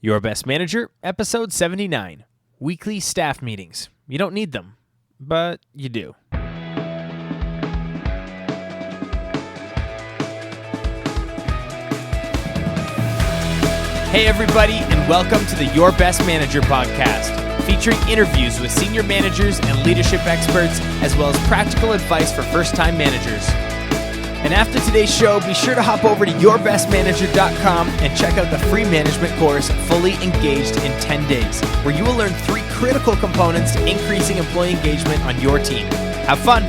Your Best Manager, Episode 79, Weekly Staff Meetings. You don't need them, but you do. Hey everybody, and welcome to the Your Best Manager podcast, featuring interviews with senior managers and leadership experts, as well as practical advice for first-time managers. And after today's show, be sure to hop over to yourbestmanager.com and check out the free management course, Fully Engaged in 10 Days, where you will learn 3 critical components to increasing employee engagement on your team. Have fun!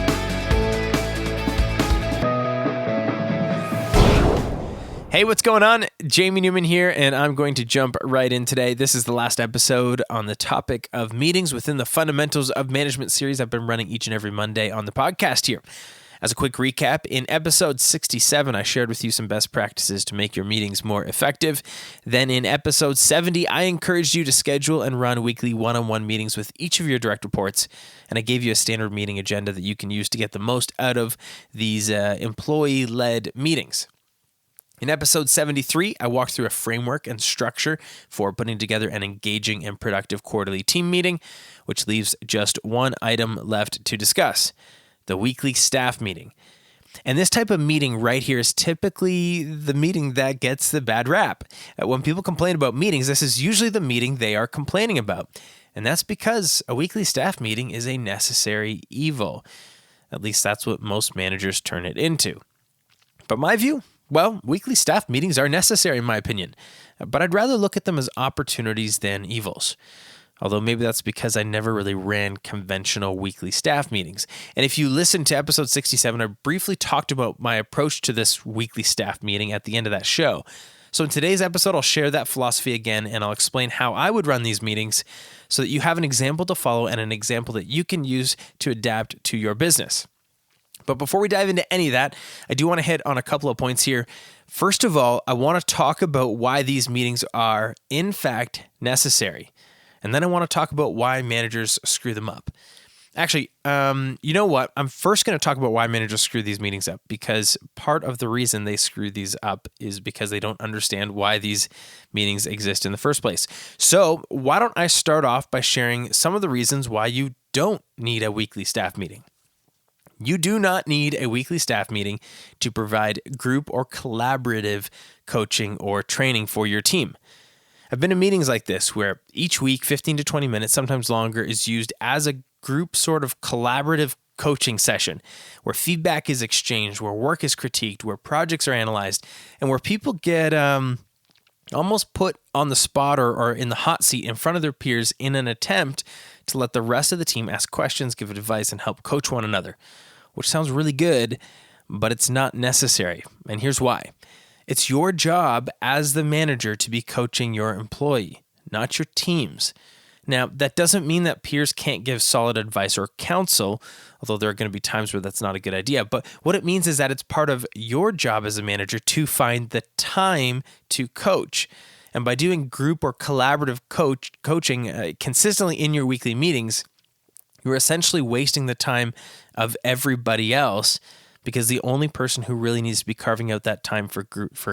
Hey, what's going on? Jamie Newman here, and I'm going to jump right in today. This is the last episode on the topic of meetings within the Fundamentals of Management series I've been running each and every Monday on the podcast here. As a quick recap, in episode 67, I shared with you some best practices to make your meetings more effective. Then in episode 70, I encouraged you to schedule and run weekly one-on-one meetings with each of your direct reports, and I gave you a standard meeting agenda that you can use to get the most out of these employee-led meetings. In episode 73, I walked through a framework and structure for putting together an engaging and productive quarterly team meeting, which leaves just one item left to discuss: the weekly staff meeting. And this type of meeting right here is typically the meeting that gets the bad rap. When people complain about meetings, this is usually the meeting they are complaining about. And that's because a weekly staff meeting is a necessary evil. At least that's what most managers turn it into. But my view? Well, weekly staff meetings are necessary in my opinion, but I'd rather look at them as opportunities than evils. Although maybe that's because I never really ran conventional weekly staff meetings. And if you listen to episode 67, I briefly talked about my approach to this weekly staff meeting at the end of that show. So in today's episode, I'll share that philosophy again, and I'll explain how I would run these meetings so that you have an example to follow and an example that you can use to adapt to your business. But before we dive into any of that, I do want to hit on a couple of points here. First of all, I want to talk about why these meetings are, in fact, necessary. And then I want to talk about why managers screw them up. Actually, you know what? I'm first going to talk about why managers screw these meetings up, because part of the reason they screw these up is because they don't understand why these meetings exist in the first place. So why don't I start off by sharing some of the reasons why you don't need a weekly staff meeting. You do not need a weekly staff meeting to provide group or collaborative coaching or training for your team. I've been in meetings like this where each week, 15 to 20 minutes, sometimes longer, is used as a group sort of collaborative coaching session where feedback is exchanged, where work is critiqued, where projects are analyzed, and where people get almost put on the spot or in the hot seat in front of their peers in an attempt to let the rest of the team ask questions, give advice, and help coach one another, which sounds really good, but it's not necessary. And here's why. It's your job as the manager to be coaching your employee, not your teams. Now, that doesn't mean that peers can't give solid advice or counsel, although there are going to be times where that's not a good idea. But what it means is that it's part of your job as a manager to find the time to coach. And by doing group or collaborative coaching consistently in your weekly meetings, you're essentially wasting the time of everybody else, because the only person who really needs to be carving out that time for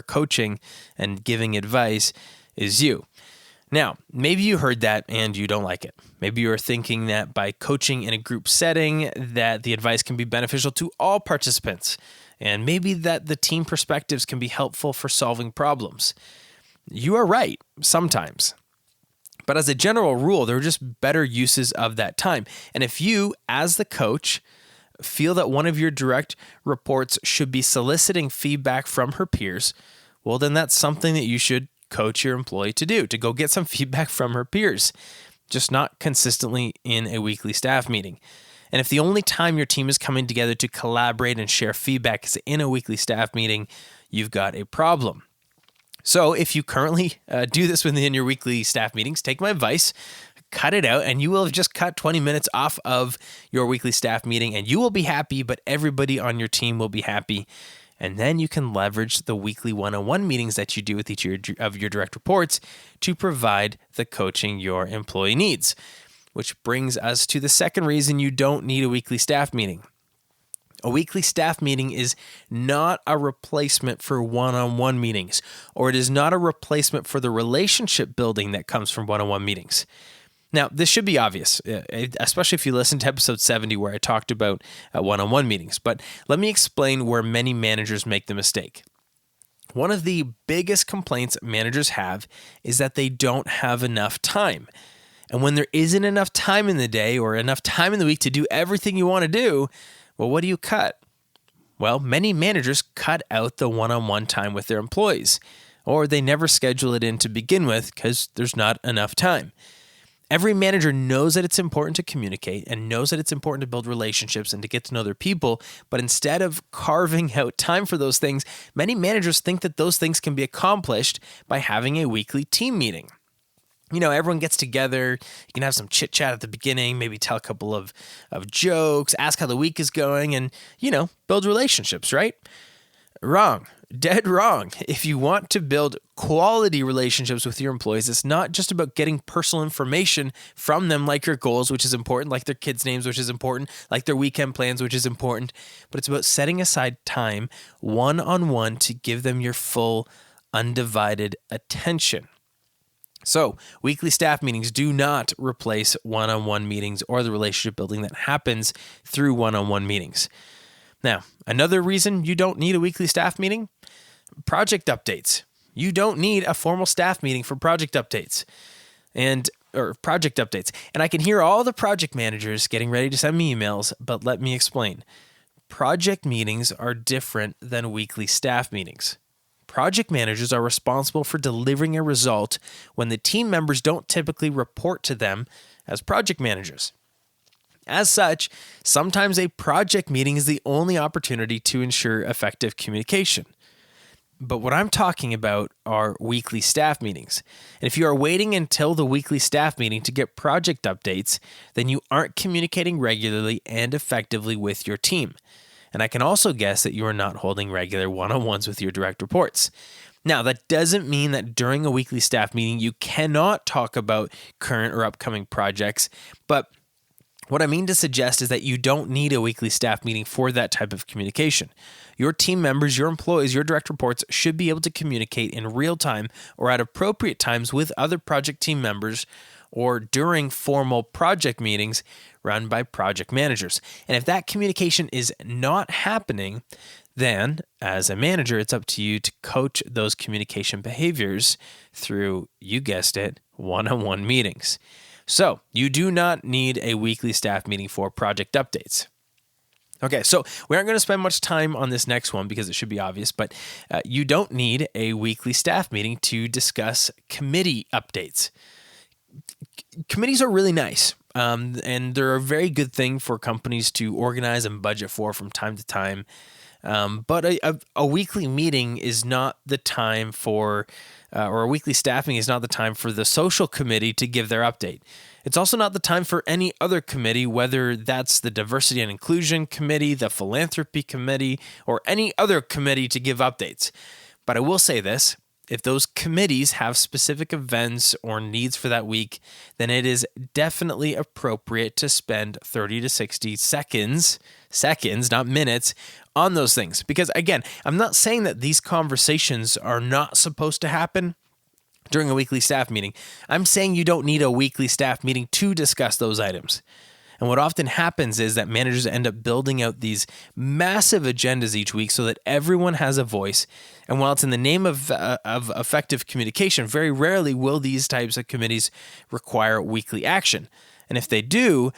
coaching and giving advice is you. Now, maybe you heard that and you don't like it. Maybe you're thinking that by coaching in a group setting that the advice can be beneficial to all participants, and maybe that the team perspectives can be helpful for solving problems. You are right, sometimes. But as a general rule, there are just better uses of that time. And if you, as the coach, feel that one of your direct reports should be soliciting feedback from her peers, well, then that's something that you should coach your employee to do, to go get some feedback from her peers, just not consistently in a weekly staff meeting. And if the only time your team is coming together to collaborate and share feedback is in a weekly staff meeting, you've got a problem. So if you currently do this within your weekly staff meetings, take my advice, cut it out, and you will have just cut 20 minutes off of your weekly staff meeting, and you will be happy, but everybody on your team will be happy. And then you can leverage the weekly one-on-one meetings that you do with each of your direct reports to provide the coaching your employee needs. Which brings us to the second reason you don't need a weekly staff meeting. A weekly staff meeting is not a replacement for one-on-one meetings, or it is not a replacement for the relationship building that comes from one-on-one meetings. Now, this should be obvious, especially if you listen to episode 70 where I talked about one-on-one meetings, but let me explain where many managers make the mistake. One of the biggest complaints managers have is that they don't have enough time. And when there isn't enough time in the day or enough time in the week to do everything you want to do, well, what do you cut? Well, many managers cut out the one-on-one time with their employees, or they never schedule it in to begin with because there's not enough time. Every manager knows that it's important to communicate and knows that it's important to build relationships and to get to know their people, but instead of carving out time for those things, many managers think that those things can be accomplished by having a weekly team meeting. Everyone gets together, you can have some chit chat at the beginning, maybe tell a couple of jokes, ask how the week is going, and, build relationships, right? Wrong. Dead wrong. If you want to build quality relationships with your employees, it's not just about getting personal information from them, like your goals, which is important, like their kids' names, which is important, like their weekend plans, which is important, but it's about setting aside time one-on-one to give them your full, undivided attention. So, weekly staff meetings do not replace one-on-one meetings or the relationship building that happens through one-on-one meetings. Now, another reason you don't need a weekly staff meeting, project updates. You don't need a formal staff meeting for project updates. And I can hear all the project managers getting ready to send me emails, but let me explain. Project meetings are different than weekly staff meetings. Project managers are responsible for delivering a result when the team members don't typically report to them as project managers. As such, sometimes a project meeting is the only opportunity to ensure effective communication. But what I'm talking about are weekly staff meetings. And if you are waiting until the weekly staff meeting to get project updates, then you aren't communicating regularly and effectively with your team. And I can also guess that you are not holding regular one-on-ones with your direct reports. Now, that doesn't mean that during a weekly staff meeting, you cannot talk about current or upcoming projects, but what I mean to suggest is that you don't need a weekly staff meeting for that type of communication. Your team members, your employees, your direct reports should be able to communicate in real time or at appropriate times with other project team members or during formal project meetings run by project managers. And if that communication is not happening, then as a manager, it's up to you to coach those communication behaviors through, you guessed it, one-on-one meetings. So you do not need a weekly staff meeting for project updates. Okay, so we aren't going to spend much time on this next one because it should be obvious, but you don't need a weekly staff meeting to discuss committee updates. Committees are really nice, and they're a very good thing for companies to organize and budget for from time to time. But a weekly meeting is not the time for, or a weekly staffing is not the time for the social committee to give their update. It's also not the time for any other committee, whether that's the diversity and inclusion committee, the philanthropy committee, or any other committee to give updates. But I will say this. If those committees have specific events or needs for that week, then it is definitely appropriate to spend 30 to 60 seconds, not minutes, on those things. Because again, I'm not saying that these conversations are not supposed to happen during a weekly staff meeting. I'm saying you don't need a weekly staff meeting to discuss those items. And what often happens is that managers end up building out these massive agendas each week so that everyone has a voice. And while it's in the name of effective communication, very rarely will these types of committees require weekly action. And if they do,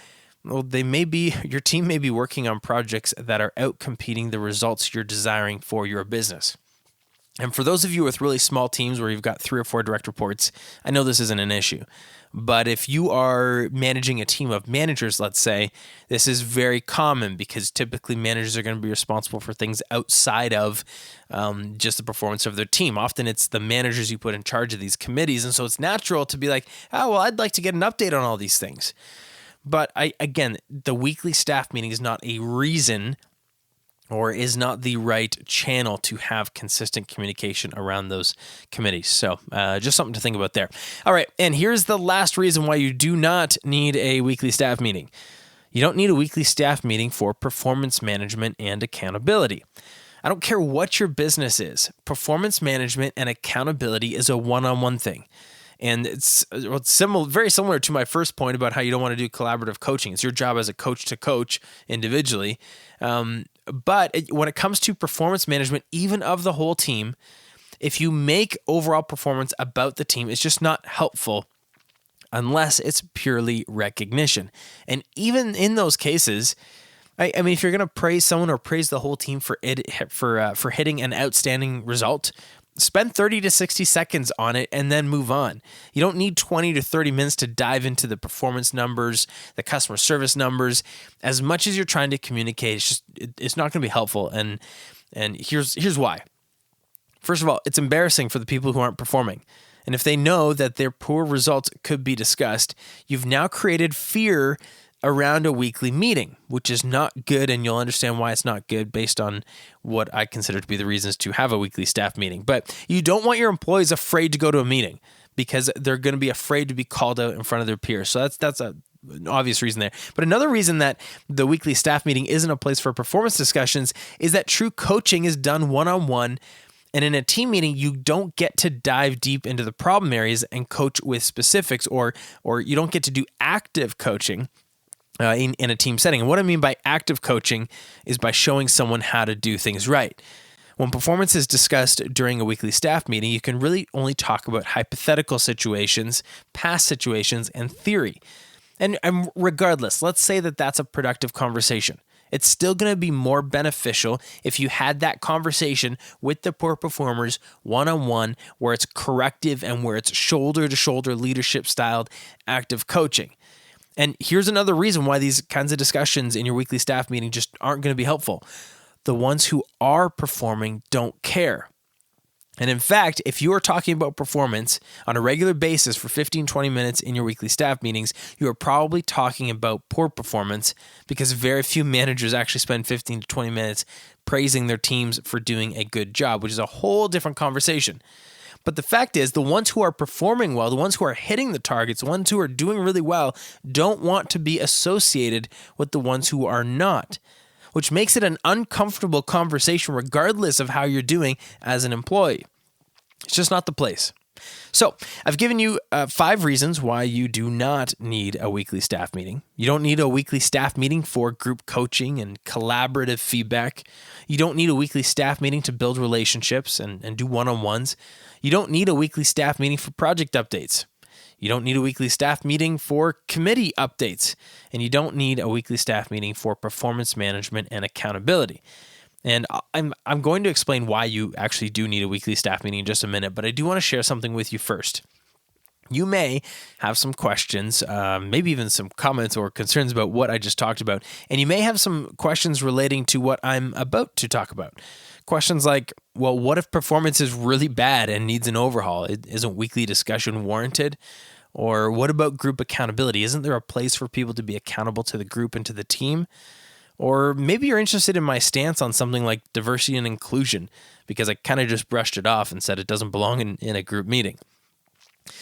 well, your team may be working on projects that are outcompeting the results you're desiring for your business. And for those of you with really small teams where you've got 3 or 4 direct reports, I know this isn't an issue. But if you are managing a team of managers, let's say, this is very common because typically managers are going to be responsible for things outside of just the performance of their team. Often it's the managers you put in charge of these committees. And so it's natural to be like, oh, well, I'd like to get an update on all these things. But again, the weekly staff meeting is not a reason or is not the right channel to have consistent communication around those committees. So just something to think about there. All right, and here's the last reason why you do not need a weekly staff meeting. You don't need a weekly staff meeting for performance management and accountability. I don't care what your business is. Performance management and accountability is a one-on-one thing. And it's very similar to my first point about how you don't want to do collaborative coaching. It's your job as a coach to coach individually. But when it comes to performance management, even of the whole team, if you make overall performance about the team, it's just not helpful unless it's purely recognition. And even in those cases, I mean, if you're going to praise someone or praise the whole team for hitting an outstanding result, spend 30 to 60 seconds on it and then move on. You don't need 20 to 30 minutes to dive into the performance numbers, the customer service numbers. As much as you're trying to communicate, it's not going to be helpful. And here's why. First of all, it's embarrassing for the people who aren't performing. And if they know that their poor results could be discussed, you've now created fear around a weekly meeting, which is not good, and you'll understand why it's not good based on what I consider to be the reasons to have a weekly staff meeting. But you don't want your employees afraid to go to a meeting because they're going to be afraid to be called out in front of their peers. So that's an obvious reason there. But another reason that the weekly staff meeting isn't a place for performance discussions is that true coaching is done one-on-one. And in a team meeting, you don't get to dive deep into the problem areas and coach with specifics, or you don't get to do active coaching in a team setting. And what I mean by active coaching is by showing someone how to do things right. When performance is discussed during a weekly staff meeting, you can really only talk about hypothetical situations, past situations, and theory. And regardless, let's say that that's a productive conversation. It's still going to be more beneficial if you had that conversation with the poor performers one-on-one, where it's corrective and where it's shoulder-to-shoulder leadership-styled active coaching. And here's another reason why these kinds of discussions in your weekly staff meeting just aren't going to be helpful. The ones who are performing don't care. And in fact, if you are talking about performance on a regular basis for 15, 20 minutes in your weekly staff meetings, you are probably talking about poor performance, because very few managers actually spend 15 to 20 minutes praising their teams for doing a good job, which is a whole different conversation. But the fact is, the ones who are performing well, the ones who are hitting the targets, the ones who are doing really well, don't want to be associated with the ones who are not, which makes it an uncomfortable conversation regardless of how you're doing as an employee. It's just not the place. So I've given you 5 reasons why you do not need a weekly staff meeting. You don't need a weekly staff meeting for group coaching and collaborative feedback. You don't need a weekly staff meeting to build relationships and do one-on-ones. You don't need a weekly staff meeting for project updates. You don't need a weekly staff meeting for committee updates. And you don't need a weekly staff meeting for performance management and accountability. And I'm going to explain why you actually do need a weekly staff meeting in just a minute, but I do want to share something with you first. You may have some questions, maybe even some comments or concerns about what I just talked about, and you may have some questions relating to what I'm about to talk about. Questions like, well, what if performance is really bad and needs an overhaul? Isn't weekly discussion warranted? Or what about group accountability? Isn't there a place for people to be accountable to the group and to the team? Or maybe you're interested in my stance on something like diversity and inclusion, because I kind of just brushed it off and said it doesn't belong in a group meeting.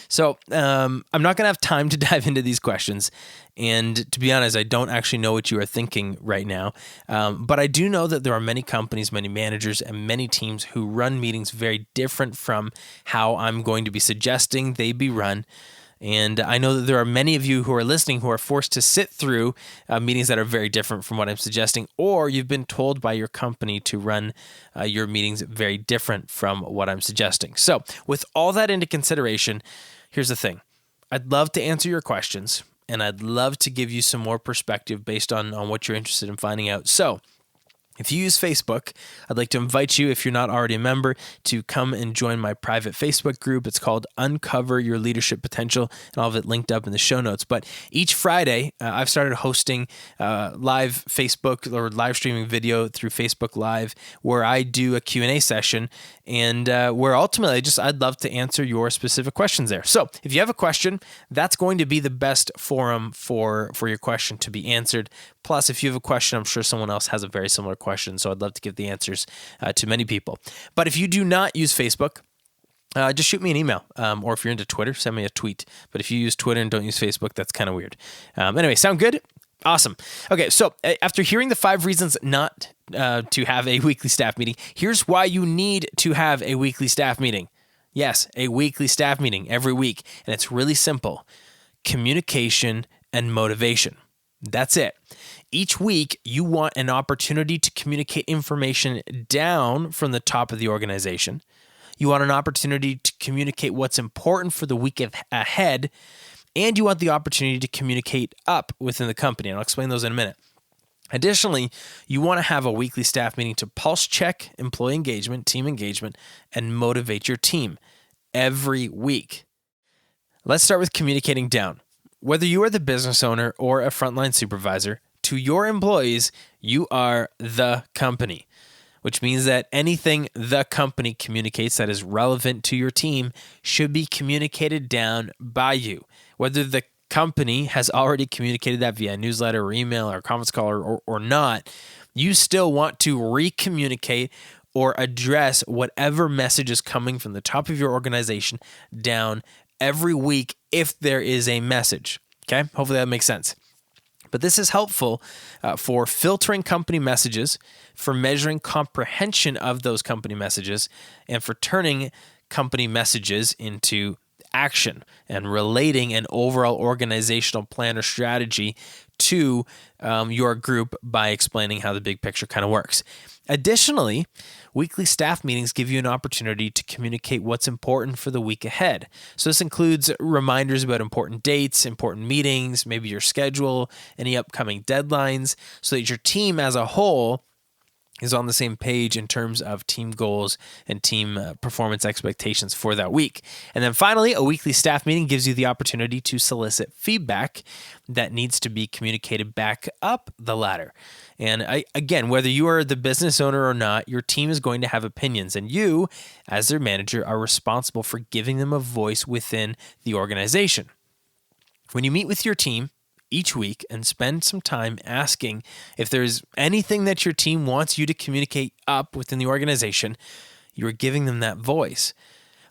So I'm not going to have time to dive into these questions. And to be honest, I don't actually know what you are thinking right now. But I do know that there are many companies, many managers, and many teams who run meetings very different from how I'm going to be suggesting they be run. And I know that there are many of you who are listening who are forced to sit through meetings that are very different from what I'm suggesting, or you've been told by your company to run your meetings very different from what I'm suggesting. So with all that into consideration, here's the thing. I'd love to answer your questions, and I'd love to give you some more perspective based on what you're interested in finding out. So if you use Facebook, I'd like to invite you, if you're not already a member, to come and join my private Facebook group. It's called Uncover Your Leadership Potential, and I'll have it linked up in the show notes. But each Friday, I've started hosting live Facebook or live streaming video through Facebook Live, where I do a Q&A session, and where ultimately I'd love to answer your specific questions there. So if you have a question, that's going to be the best forum for your question to be answered. Plus, if you have a question, I'm sure someone else has a very similar question, so I'd love to give the answers to many people. But if you do not use Facebook, just shoot me an email, or if you're into Twitter, send me a tweet. But if you use Twitter and don't use Facebook, that's kind of weird. Anyway, sound good? Awesome. Okay, so after hearing the 5 reasons not to have a weekly staff meeting, here's why you need to have a weekly staff meeting. Yes, a weekly staff meeting every week. And it's really simple: communication and motivation. That's it. Each week, you want an opportunity to communicate information down from the top of the organization. You want an opportunity to communicate what's important for the week ahead. And you want the opportunity to communicate up within the company. And I'll explain those in a minute. Additionally, you want to have a weekly staff meeting to pulse check employee engagement, team engagement, and motivate your team every week. Let's start with communicating down. Whether you are the business owner or a frontline supervisor, to your employees, you are the company, which means that anything the company communicates that is relevant to your team should be communicated down by you. Whether the company has already communicated that via newsletter or email or conference call or not, you still want to re-communicate or address whatever message is coming from the top of your organization down every week if there is a message. Okay, hopefully that makes sense. But this is helpful for filtering company messages, for measuring comprehension of those company messages, and for turning company messages into action and relating an overall organizational plan or strategy to your group by explaining how the big picture kind of works. Additionally, weekly staff meetings give you an opportunity to communicate what's important for the week ahead. So this includes reminders about important dates, important meetings, maybe your schedule, any upcoming deadlines, so that your team as a whole is on the same page in terms of team goals and team performance expectations for that week. And then finally, a weekly staff meeting gives you the opportunity to solicit feedback that needs to be communicated back up the ladder. And again, whether you are the business owner or not, your team is going to have opinions, and you, as their manager, are responsible for giving them a voice within the organization. When you meet with your team each week and spend some time asking if there's anything that your team wants you to communicate up within the organization, you're giving them that voice.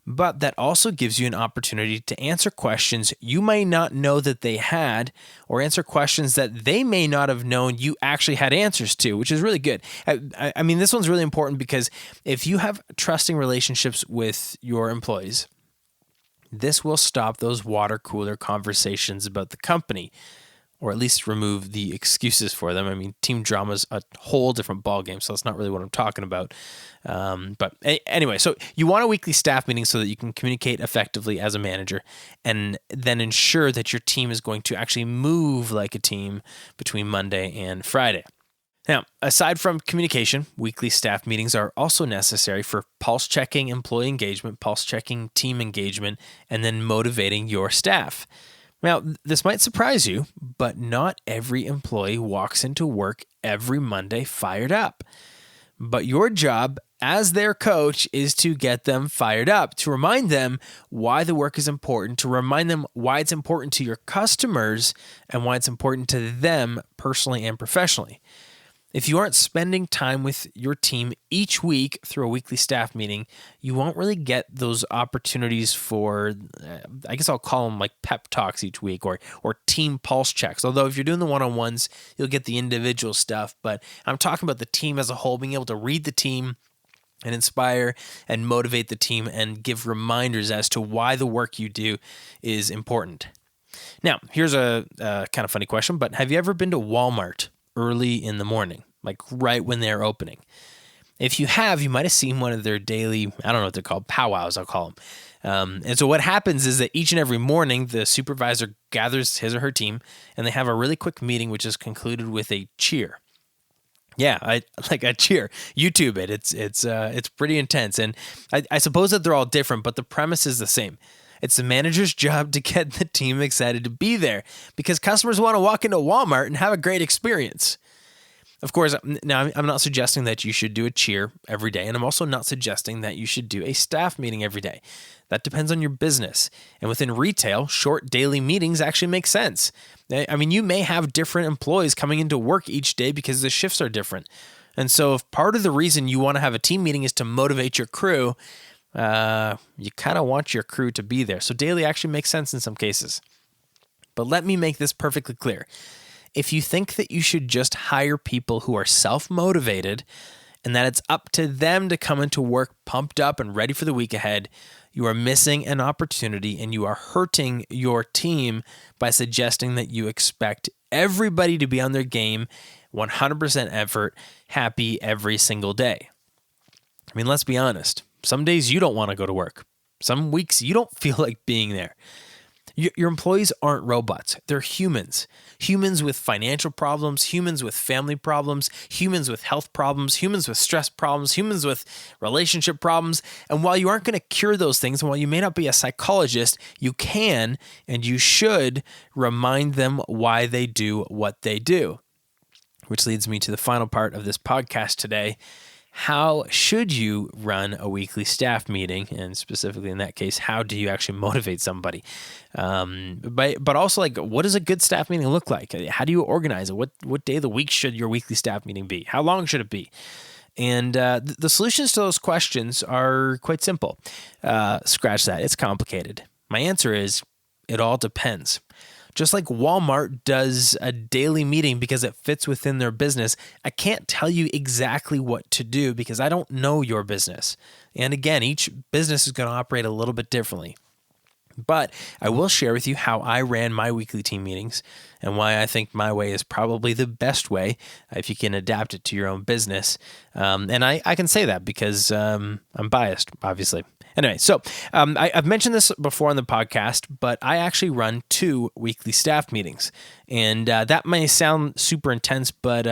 But that also gives you an opportunity to answer questions you may not know that they had, or answer questions that they may not have known you actually had answers to, which is really good. I mean, this one's really important because if you have trusting relationships with your employees, this will stop those water cooler conversations about the company, or at least remove the excuses for them. I mean, team drama is a whole different ballgame, so that's not really what I'm talking about. But anyway, so you want a weekly staff meeting so that you can communicate effectively as a manager, and then ensure that your team is going to actually move like a team between Monday and Friday. Now, aside from communication, weekly staff meetings are also necessary for pulse checking employee engagement, pulse checking team engagement, and then motivating your staff. Now, this might surprise you, but not every employee walks into work every Monday fired up. But your job as their coach is to get them fired up, to remind them why the work is important, to remind them why it's important to your customers and why it's important to them personally and professionally. If you aren't spending time with your team each week through a weekly staff meeting, you won't really get those opportunities for, I guess I'll call them like pep talks each week, or team pulse checks. Although if you're doing the one-on-ones, you'll get the individual stuff. But I'm talking about the team as a whole, being able to read the team and inspire and motivate the team and give reminders as to why the work you do is important. Now, here's a kind of funny question, but have you ever been to Walmart early in the morning, like right when they're opening? If you have, you might have seen one of their daily, I don't know what they're called, powwows, I'll call them. And so what happens is that each and every morning, the supervisor gathers his or her team, and they have a really quick meeting, which is concluded with a cheer. Yeah, I like a cheer. YouTube it. It's pretty intense, and I suppose that they're all different, but the premise is the same. It's the manager's job to get the team excited to be there because customers want to walk into Walmart and have a great experience. Of course, now I'm not suggesting that you should do a cheer every day, and I'm also not suggesting that you should do a staff meeting every day. That depends on your business. And within retail, short daily meetings actually make sense. I mean, you may have different employees coming into work each day because the shifts are different. And so if part of the reason you want to have a team meeting is to motivate your crew, you kind of want your crew to be there. So daily actually makes sense in some cases. But let me make this perfectly clear. If you think that you should just hire people who are self-motivated and that it's up to them to come into work pumped up and ready for the week ahead, you are missing an opportunity and you are hurting your team by suggesting that you expect everybody to be on their game, 100% effort, happy every single day. I mean, let's be honest. Some days you don't want to go to work. Some weeks you don't feel like being there. Your employees aren't robots. They're humans. Humans with financial problems, humans with family problems, humans with health problems, humans with stress problems, humans with relationship problems. And while you aren't going to cure those things, and while you may not be a psychologist, you can and you should remind them why they do what they do. Which leads me to the final part of this podcast today. How should you run a weekly staff meeting? And specifically in that case, how do you actually motivate somebody? But also, like, what does a good staff meeting look like? How do you organize it? What day of the week should your weekly staff meeting be? How long should it be? And the solutions to those questions are quite simple. Scratch that. It's complicated. My answer is, it all depends. Just like Walmart does a daily meeting because it fits within their business, I can't tell you exactly what to do because I don't know your business. And again, each business is going to operate a little bit differently. But I will share with you how I ran my weekly team meetings and why I think my way is probably the best way if you can adapt it to your own business. And I can say that because I'm biased, obviously. Anyway, so I've mentioned this before on the podcast, but I actually run 2 weekly staff meetings. And that may sound super intense, but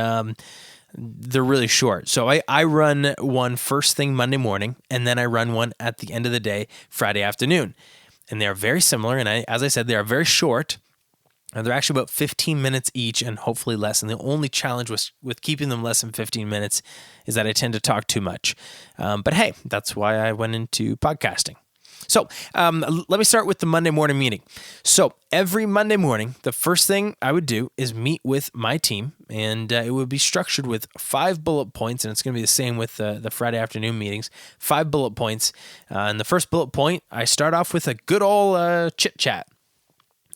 they're really short. So I run one first thing Monday morning, and then I run one at the end of the day, Friday afternoon. And they are very similar. And as I said, they are very short. And they're actually about 15 minutes each and hopefully less. And the only challenge with keeping them less than 15 minutes is that I tend to talk too much. But hey, that's why I went into podcasting. So let me start with the Monday morning meeting. So every Monday morning, the first thing I would do is meet with my team, and it would be structured with 5 bullet points, and it's going to be the same with the Friday afternoon meetings, 5 bullet points. And the first bullet point, I start off with a good old chit chat.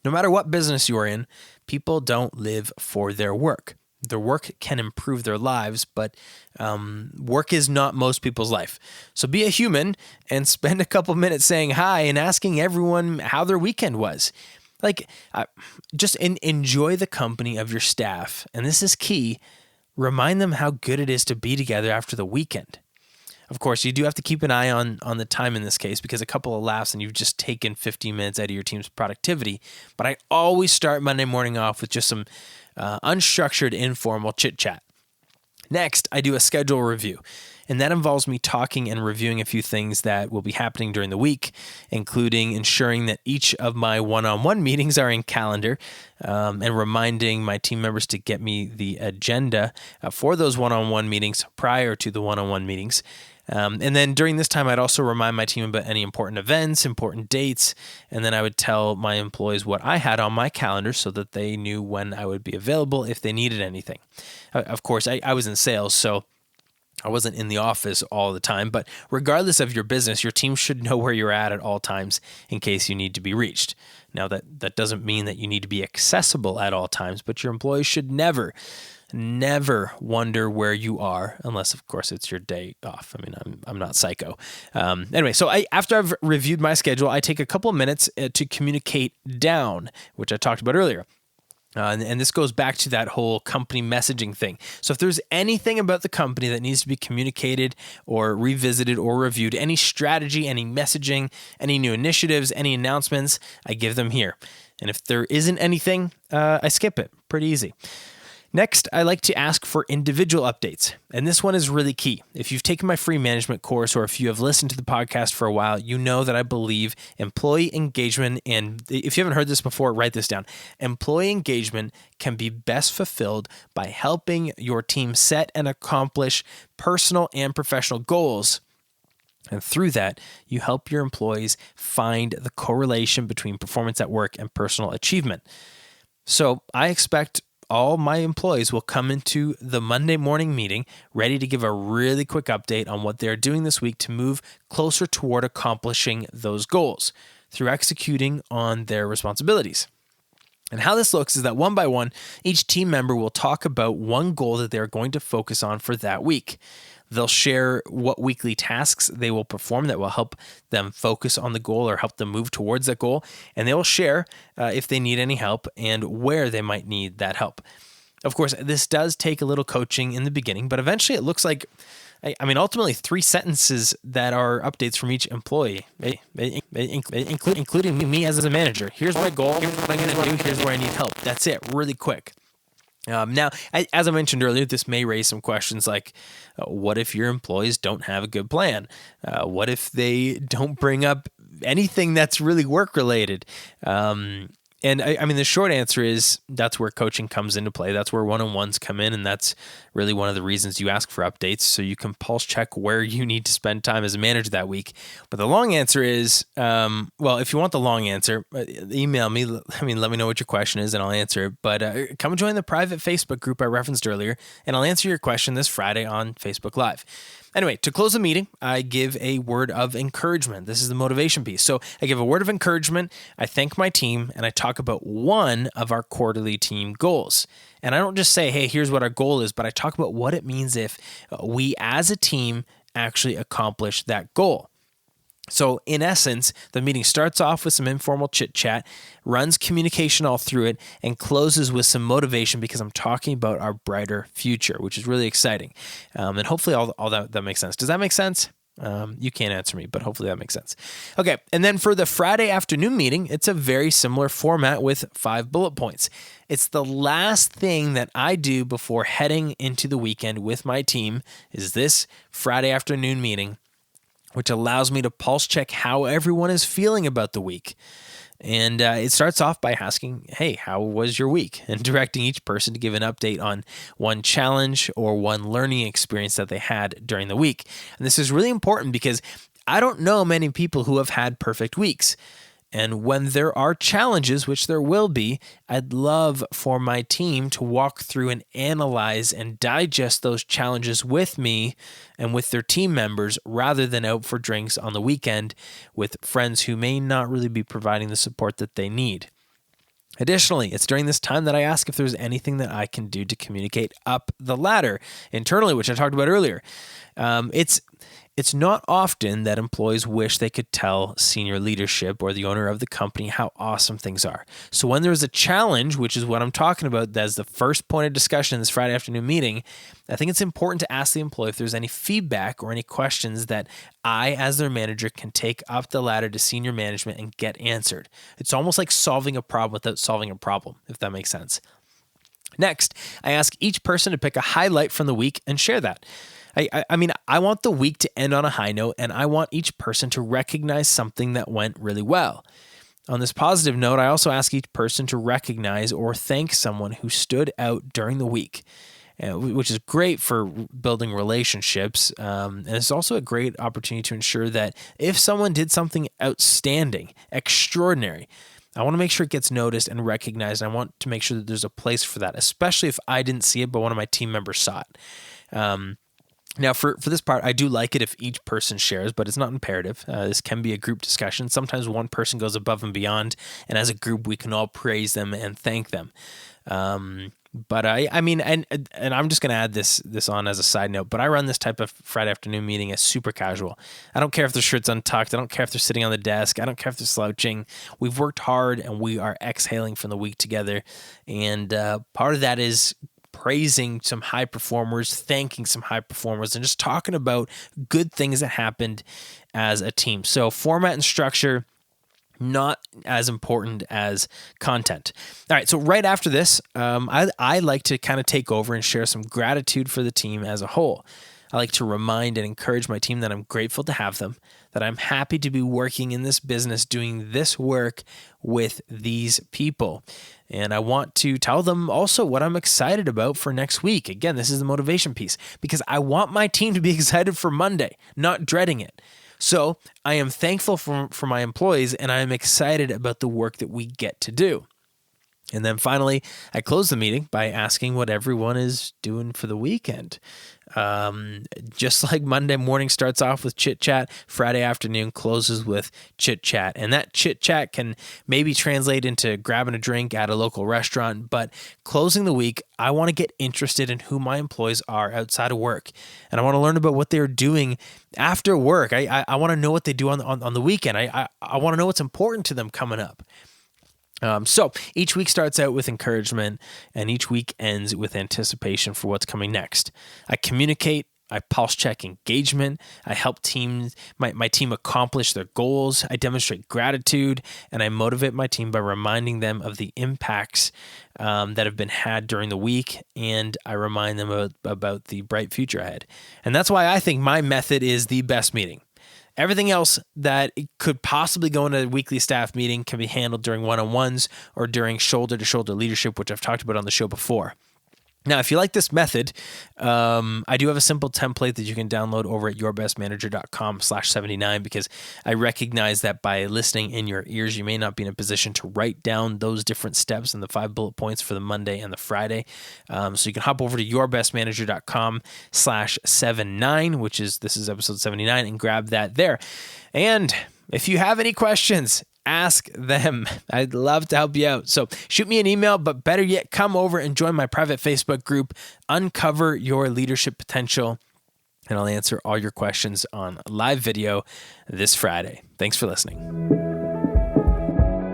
No matter what business you are in, people don't live for their work. Their work can improve their lives, but work is not most people's life. So be a human and spend a couple minutes saying hi and asking everyone how their weekend was. Just enjoy the company of your staff. And this is key. Remind them how good it is to be together after the weekend. Of course, you do have to keep an eye on the time in this case because a couple of laughs and you've just taken 15 minutes out of your team's productivity. But I always start Monday morning off with just some unstructured, informal chit-chat. Next, I do a schedule review, and that involves me talking and reviewing a few things that will be happening during the week, including ensuring that each of my one-on-one meetings are in calendar, and reminding my team members to get me the agenda for those one-on-one meetings prior to the one-on-one meetings. And then during this time, I'd also remind my team about any important events, important dates, and then I would tell my employees what I had on my calendar so that they knew when I would be available if they needed anything. Of course, I was in sales, so I wasn't in the office all the time, but regardless of your business, your team should know where you're at all times in case you need to be reached. Now, that doesn't mean that you need to be accessible at all times, but your employees should never wonder where you are, unless, of course, it's your day off. I mean, I'm not psycho. Anyway, so after I've reviewed my schedule, I take a couple of minutes to communicate down, which I talked about earlier. And this goes back to that whole company messaging thing. So if there's anything about the company that needs to be communicated or revisited or reviewed, any strategy, any messaging, any new initiatives, any announcements, I give them here. And if there isn't anything, I skip it. Pretty easy. Next, I like to ask for individual updates, and this one is really key. If you've taken my free management course or if you have listened to the podcast for a while, you know that I believe employee engagement, and if you haven't heard this before, write this down. Employee engagement can be best fulfilled by helping your team set and accomplish personal and professional goals. And through that, you help your employees find the correlation between performance at work and personal achievement. So I expect all my employees will come into the Monday morning meeting ready to give a really quick update on what they're doing this week to move closer toward accomplishing those goals through executing on their responsibilities. And how this looks is that one by one, each team member will talk about one goal that they're going to focus on for that week. They'll share what weekly tasks they will perform that will help them focus on the goal or help them move towards that goal. And they will share if they need any help and where they might need that help. Of course, this does take a little coaching in the beginning, but eventually it looks like, ultimately 3 sentences that are updates from each employee, including me as a manager. Here's my goal. Here's what I'm going to do. Here's where I need help. That's it. Really quick. Now, as I mentioned earlier, this may raise some questions like, what if your employees don't have a good plan? What if they don't bring up anything that's really work-related? And the short answer is that's where coaching comes into play. That's where one-on-ones come in, and that's really one of the reasons you ask for updates, so you can pulse check where you need to spend time as a manager that week. But the long answer is, if you want the long answer, email me. Let me know what your question is, and I'll answer it. But come join the private Facebook group I referenced earlier, and I'll answer your question this Friday on Facebook Live. Anyway, to close the meeting, I give a word of encouragement. This is the motivation piece. So I give a word of encouragement, I thank my team, and I talk about one of our quarterly team goals. And I don't just say, hey, here's what our goal is, but I talk about what it means if we as a team actually accomplish that goal. So in essence, the meeting starts off with some informal chit chat, runs communication all through it, and closes with some motivation because I'm talking about our brighter future, which is really exciting. And hopefully all that makes sense. Does that make sense? You can't answer me, but hopefully that makes sense. Okay, and then for the Friday afternoon meeting, it's a very similar format with 5 bullet points. It's the last thing that I do before heading into the weekend with my team is this Friday afternoon meeting, which allows me to pulse check how everyone is feeling about the week. And it starts off by asking, hey, how was your week? And directing each person to give an update on one challenge or one learning experience that they had during the week. And this is really important because I don't know many people who have had perfect weeks. And when there are challenges, which there will be, I'd love for my team to walk through and analyze and digest those challenges with me and with their team members rather than out for drinks on the weekend with friends who may not really be providing the support that they need. Additionally, it's during this time that I ask if there's anything that I can do to communicate up the ladder internally, which I talked about earlier. It's not often that employees wish they could tell senior leadership or the owner of the company how awesome things are. So when there's a challenge, which is what I'm talking about, that's the first point of discussion in this Friday afternoon meeting, I think it's important to ask the employee if there's any feedback or any questions that I, as their manager, can take up the ladder to senior management and get answered. It's almost like solving a problem without solving a problem, if that makes sense. Next, I ask each person to pick a highlight from the week and share that. I want the week to end on a high note, and I want each person to recognize something that went really well. On this positive note, I also ask each person to recognize or thank someone who stood out during the week, which is great for building relationships. And it's also a great opportunity to ensure that if someone did something outstanding, extraordinary, I want to make sure it gets noticed and recognized. And I want to make sure that there's a place for that, especially if I didn't see it, but one of my team members saw it. Now, for this part, I do like it if each person shares, but it's not imperative. This can be a group discussion. Sometimes one person goes above and beyond, and as a group, we can all praise them and thank them. But I'm just going to add this on as a side note, but I run this type of Friday afternoon meeting as super casual. I don't care if their shirt's untucked. I don't care if they're sitting on the desk. I don't care if they're slouching. We've worked hard, and we are exhaling from the week together. And part of that is praising some high performers, thanking some high performers, and just talking about good things that happened as a team. So format and structure, not as important as content. All right, so right after this, I like to kind of take over and share some gratitude for the team as a whole. I like to remind and encourage my team that I'm grateful to have them, that I'm happy to be working in this business, doing this work with these people. And I want to tell them also what I'm excited about for next week. Again, this is the motivation piece, because I want my team to be excited for Monday, not dreading it. So I am thankful for my employees, and I am excited about the work that we get to do. And then finally, I close the meeting by asking what everyone is doing for the weekend. Just like Monday morning starts off with chit chat, Friday afternoon closes with chit chat. And that chit chat can maybe translate into grabbing a drink at a local restaurant, but closing the week, I want to get interested in who my employees are outside of work. And I want to learn about what they're doing after work. I want to know what they do on the weekend. I want to know what's important to them coming up. So each week starts out with encouragement, and each week ends with anticipation for what's coming next. I communicate, I pulse check engagement, I help my team accomplish their goals, I demonstrate gratitude, and I motivate my team by reminding them of the impacts that have been had during the week, and I remind them about the bright future ahead. And that's why I think my method is the best meeting. Everything else that could possibly go into a weekly staff meeting can be handled during one-on-ones or during shoulder-to-shoulder leadership, which I've talked about on the show before. Now, if you like this method, I do have a simple template that you can download over at yourbestmanager.com/79, because I recognize that by listening in your ears, you may not be in a position to write down those different steps and the 5 bullet points for the Monday and the Friday. So you can hop over to yourbestmanager.com/79, this is episode 79, and grab that there. And if you have any questions, ask them. I'd love to help you out. So shoot me an email, but better yet, come over and join my private Facebook group, Uncover Your Leadership Potential, and I'll answer all your questions on live video this Friday. Thanks for listening.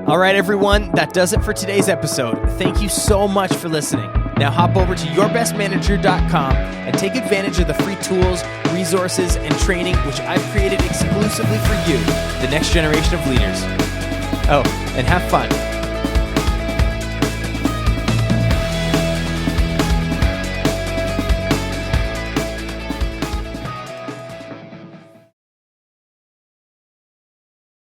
All right, everyone, that does it for today's episode. Thank you so much for listening. Now hop over to yourbestmanager.com and take advantage of the free tools, resources, and training which I've created exclusively for you, the next generation of leaders. Oh, and have fun.